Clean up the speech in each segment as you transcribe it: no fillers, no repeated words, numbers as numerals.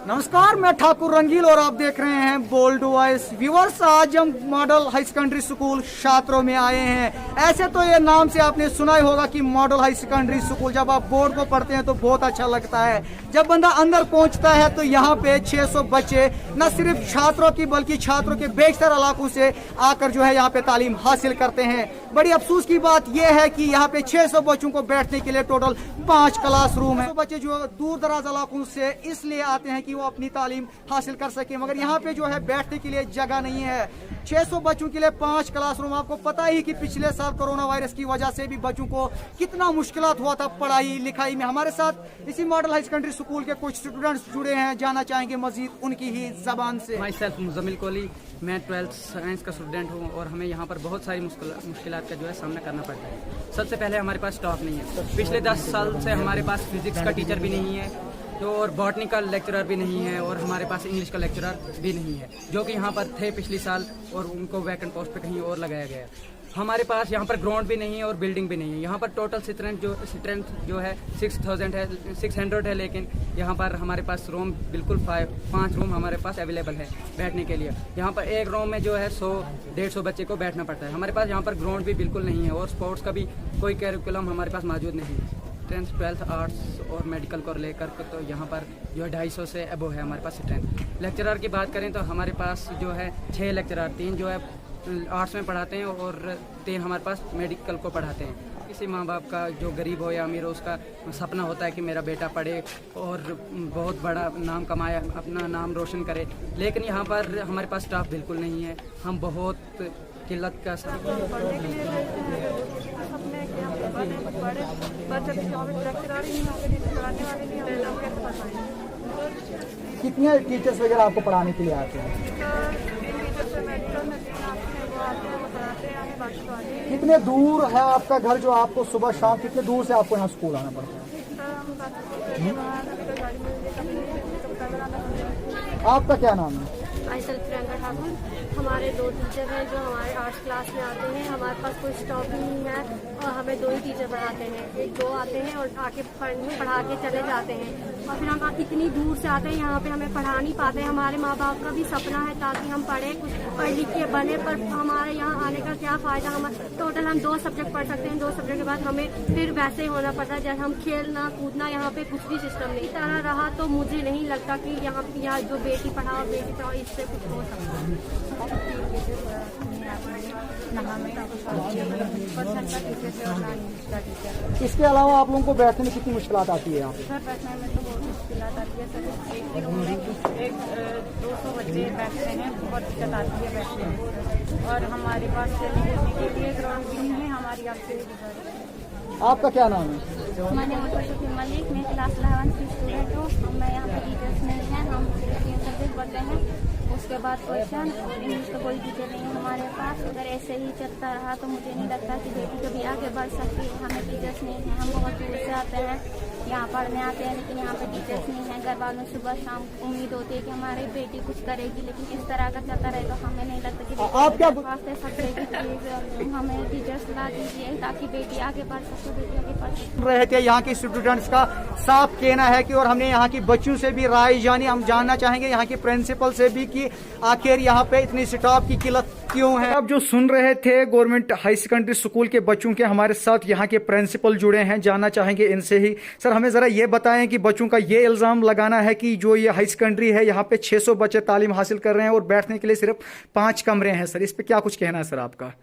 नमस्कार, मैं ठाकुर रंगील और आप देख रहे हैं बोल्ड वॉइस। व्यूअर्स, आज हम मॉडल हाई सेकेंडरी स्कूल शात्रो में आए हैं। ऐसे तो ये नाम से आपने सुना ही होगा कि मॉडल हाई सेकेंडरी स्कूल, जब आप बोर्ड को पढ़ते हैं तो बहुत अच्छा लगता है। जब बंदा अंदर पहुंचता है तो यहाँ पे 600 बच्चे न सिर्फ छात्रों की बल्कि छात्रों के बेशतर इलाकों से आकर जो है यहाँ पे तालीम हासिल करते हैं। बड़ी अफसोस की बात यह है कि यहाँ पे 600 बच्चों को बैठने के लिए टोटल 5 क्लासरूम है। तो बच्चे जो दूर दराज इलाकों से इसलिए आते हैं कि वो अपनी तालीम हासिल कर सके, मगर यहाँ पे जो है बैठने के लिए जगह नहीं है। 600 बच्चों के लिए 5 क्लासरूम। आपको पता ही कि पिछले साल कोरोना वायरस की वजह से भी बच्चों को कितना मुश्किलात हुआ था पढ़ाई लिखाई में। हमारे साथ इसी मॉडल हाई सेकेंडरी स्कूल के कुछ स्टूडेंट्स जुड़े हैं, जाना चाहेंगे मजीद उनकी ही जबान से। माई सेल्फ मुजम्मिल कोहली, मैं 12th साइंस का स्टूडेंट हूँ और हमें यहाँ पर बहुत सारी मुश्किलात का जो है सामना करना पड़ता है। सबसे पहले हमारे पास स्टाफ नहीं है। पिछले 10 साल से हमारे पास फिजिक्स का टीचर भी नहीं है, तो और बॉटनी का लेक्चरर भी नहीं है, और हमारे पास इंग्लिश का लेक्चरर भी नहीं है, जो कि यहाँ पर थे पिछले साल और उनको वैकेंट पोस्ट पे कहीं और लगाया गया। हमारे पास यहाँ पर ग्राउंड भी नहीं है और बिल्डिंग भी नहीं है। यहाँ पर टोटल स्ट्रेंथ जो है 600 है, लेकिन यहाँ पर हमारे पास रूम बिल्कुल 5 रूम हमारे पास अवेलेबल है बैठने के लिए। यहाँ पर एक रूम में जो है 100-150 बच्चे को बैठना पड़ता है। हमारे पास यहाँ पर ग्राउंड भी बिल्कुल नहीं है और स्पोर्ट्स का भी कोई कैरिकुलम हमारे पास मौजूद नहीं है। 10th 12th आर्ट्स और मेडिकल को लेकर तो यहाँ पर जो है 250 से अबो है हमारे पास स्ट्रेंथ। लेक्चरर की बात करें तो हमारे पास जो है 6 लेक्चरर, 3 जो है आर्ट्स में पढ़ाते हैं और 3 हमारे पास मेडिकल को पढ़ाते हैं। किसी माँ बाप का जो गरीब हो या अमीर हो, उसका सपना होता है कि मेरा बेटा पढ़े और बहुत बड़ा नाम कमाए, अपना नाम रोशन करे, लेकिन यहाँ पर हमारे पास स्टाफ बिल्कुल नहीं है। हम बहुत किल्लत का कितने टीचर्स वगैरह आपको पढ़ाने के लिए आते हैं? कितने दूर है आपका घर, जो आपको सुबह शाम कितने दूर से आपको यहाँ स्कूल आना पड़ता है? आपका क्या नाम है? हमारे 2 टीचर हैं जो हमारे आर्ट्स क्लास में आते हैं। हमारे पास कोई स्टॉफ नहीं है और हमें 2 ही टीचर पढ़ाते हैं। 1-2 आते हैं और आके पढ़ा के चले जाते हैं, और फिर हम इतनी दूर से आते हैं, यहाँ पे हमें पढ़ा नहीं पाते। हमारे माँ बाप का भी सपना है ताकि हम पढ़े, कुछ पढ़ लिख के बने, पर हमारे यहाँ आने का क्या फ़ायदा। हम टोटल 2 सब्जेक्ट पढ़ सकते हैं, 2 सब्जेक्ट के बाद हमें फिर वैसे ही होना पड़ता है जैसे हम खेलना कूदना। यहाँ पे कुछ भी सिस्टम नहीं तरह रहा, तो मुझे नहीं लगता कि यहाँ जो बेटी पढ़ाओ इससे कुछ हो सकता है। इसके अलावा आप लोगों को बैठने में कितनी मुश्किलात आती है यहाँ पे? सर, बैठने में तो बहुत मुश्किलात आती है सर। एक ही रूम में 200 बच्चे बैठते हैं, बहुत दिक्कत आती है बैठने में, और हमारे पास खेलने के लिए ग्राउंड भी नहीं है। हमारी आपसे गुजारिश। आपका क्या नाम है? मैंने मलिक, मैं क्लास 11 की स्टूडेंट हूँ। मैं यहाँ पे टीचर्स नहीं हैं, हम 3 सब्जेक्ट पढ़ते हैं। उसके बाद क्वेश्चन और इंग्लिश का कोई टीचर नहीं है हमारे पास। अगर ऐसे ही चलता रहा तो मुझे नहीं लगता कि बेटी कभी आगे बढ़ सकती है। हमें टीचर्स नहीं है, हम बहुत दूर से आते हैं, यहाँ पढ़ने आते हैं, लेकिन यहाँ पे टीचर्स नहीं है। घर वालों सुबह शाम उम्मीद होती है कि हमारी बेटी कुछ करेगी, लेकिन इस तरह का चलता रहे तो हमें नहीं लगता कि आप क्या हमें टीचर्स ला दीजिए ताकि बेटी आगे बढ़ सके, बेटी आगे बढ़ सके। रहे थे यहाँ के स्टूडेंट्स का साफ कहना है कि, और हमने यहाँ की बच्चों से भी राय जानी, हम जानना चाहेंगे यहाँ के प्रिंसिपल से भी कि आखिर यहाँ पे इतनी स्टाफ की किल्लत क्यों है। आप जो सुन रहे थे गवर्नमेंट हाई सेकेंडरी स्कूल के बच्चों के, हमारे साथ यहाँ के प्रिंसिपल जुड़े हैं, जानना चाहेंगे इनसे ही। सर, हमें जरा ये बताएं कि बच्चों का ये इल्जाम लगाना है कि जो ये हाई सेकेंडरी है यहाँ पे 600 बच्चे तालीम हासिल कर रहे हैं और बैठने के लिए सिर्फ 5 कमरे हैं। सर, इस पे क्या कुछ कहना है सर आपका?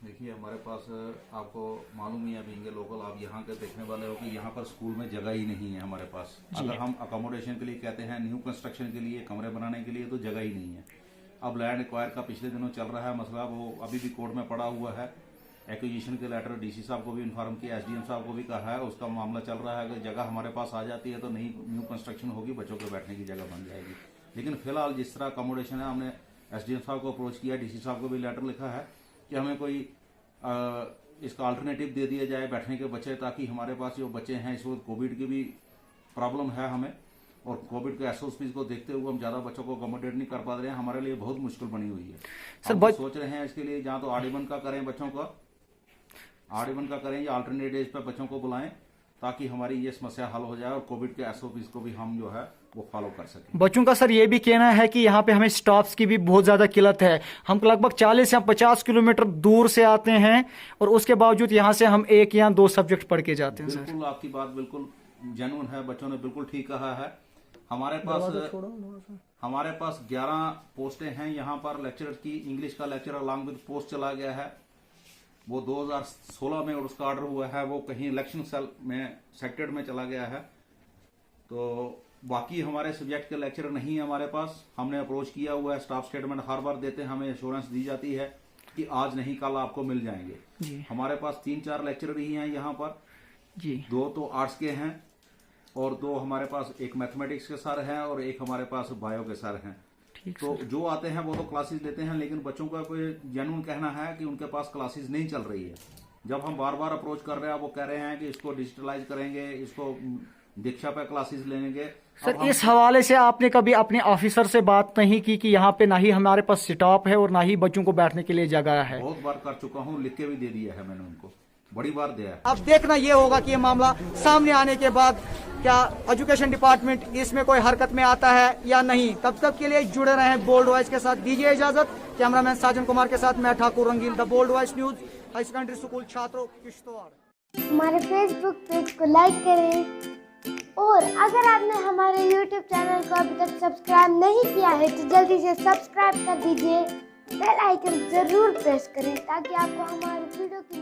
देखिए, हमारे पास आपको मालूम ही अभी लोकल आप यहाँ के देखने वाले हो कि यहाँ पर स्कूल में जगह ही नहीं है हमारे पास। अगर हम अकोमोडेशन के लिए कहते हैं, न्यू कंस्ट्रक्शन के लिए कमरे बनाने के लिए, तो जगह ही नहीं है। अब लैंड एक्वायर का पिछले दिनों चल रहा है मसला, वो अभी भी कोर्ट में पड़ा हुआ है। एक्विजिशन के लेटर डीसी साहब को भी इन्फॉर्म किया, एसडीएम साहब को भी कहा है, उसका मामला चल रहा है कि जगह हमारे पास आ जाती है तो न्यू कंस्ट्रक्शन होगी, बच्चों के बैठने की जगह बन जाएगी। लेकिन फिलहाल जिस तरह अकोमोडेशन है, हमने एसडीएम साहब को अप्रोच किया, डीसी साहब को भी लेटर लिखा है कि हमें कोई इसका अल्टरनेटिव दे दिया जाए बैठने के बच्चे, ताकि हमारे पास जो बच्चे हैं इस वक्त कोविड की भी प्रॉब्लम है हमें, और कोविड के एसओपीज को देखते हुए हम ज्यादा बच्चों को अकोमोडेट नहीं कर पा रहे हैं। हमारे लिए बहुत मुश्किल बनी हुई है। सर, सोच रहे हैं इसके लिए जहाँ तो आर-1 का करें, बच्चों का आर-1 का करें या अल्टरनेट एज पर बच्चों को बुलाएं, ताकि हमारी ये समस्या हल हो जाए और कोविड के एसओपीज को भी हम जो है वो फॉलो कर सकें। बच्चों का सर ये भी कहना है कि यहाँ पे हमें स्टाफ्स की भी बहुत ज़्यादा किल्लत है। हम लगभग 40 या 50 किलोमीटर दूर से आते हैं और उसके बावजूद यहाँ से हम 1 या 2 सब्जेक्ट पढ़ के जाते हैं सर। बिल्कुल आपकी बात बिल्कुल जेन्युइन है, बच्चों ने बिल्कुल ठीक कहा है। हमारे पास 11 पोस्टें हैं यहाँ पर लेक्चरर की। इंग्लिश का लेक्चरर अलॉन्ग विद पोस्ट चला गया है, वो 2016 में और उसका ऑर्डर हुआ है, वो कहीं इलेक्शन सेल में सेक्टेड में चला गया है। तो बाकी हमारे सब्जेक्ट के लेक्चरर नहीं है हमारे पास। हमने अप्रोच किया हुआ है, स्टाफ स्टेटमेंट हर बार देते हैं, हमें एश्योरेंस दी जाती है कि आज नहीं कल आपको मिल जाएंगे जी। हमारे पास 3-4 लेक्चरर ही हैं यहाँ पर जी। 2 तो आर्ट्स के हैं और 2 हमारे पास, एक मैथमेटिक्स के सर हैं और एक हमारे पास बायो के सर हैं। तो जो आते हैं वो तो क्लासेस लेते हैं, लेकिन बच्चों का कोई जेन्युइन कहना है कि उनके पास क्लासेस नहीं चल रही है। जब हम बार बार अप्रोच कर रहे हैं, वो कह रहे हैं कि इसको डिजिटलाइज करेंगे, इसको दीक्षा पे क्लासेस लेंगे। सर इस हवाले से आपने कभी अपने ऑफिसर से बात नहीं की कि यहाँ पे ना ही हमारे पास स्टाफ है और ना ही बच्चों को बैठने के लिए जगह है? बहुत बार कर चुका हूँ, लिख के भी दे दिया है मैंने उनको, बड़ी बार दिया है। अब देखना ये होगा कि ये मामला सामने आने के बाद क्या एजुकेशन डिपार्टमेंट इसमें कोई हरकत में आता है या नहीं। तब तक के लिए जुड़े रहें बोल्ड वॉइस के साथ। दीजिए इजाजत। कैमरामैन साजन कुमार के साथ मैं Thakur Rangeel, the bold voice news, high secondary school छात्रों, किश्तवाड़। हमारे फेसबुक पेज को लाइक करें और अगर आपने हमारे यूट्यूब चैनल को अभी तक सब्सक्राइब नहीं किया है तो जल्दी से सब्सक्राइब कर दीजिए। बेल आइकन जरूर प्रेस करें ताकि आपको हमारे वीडियो की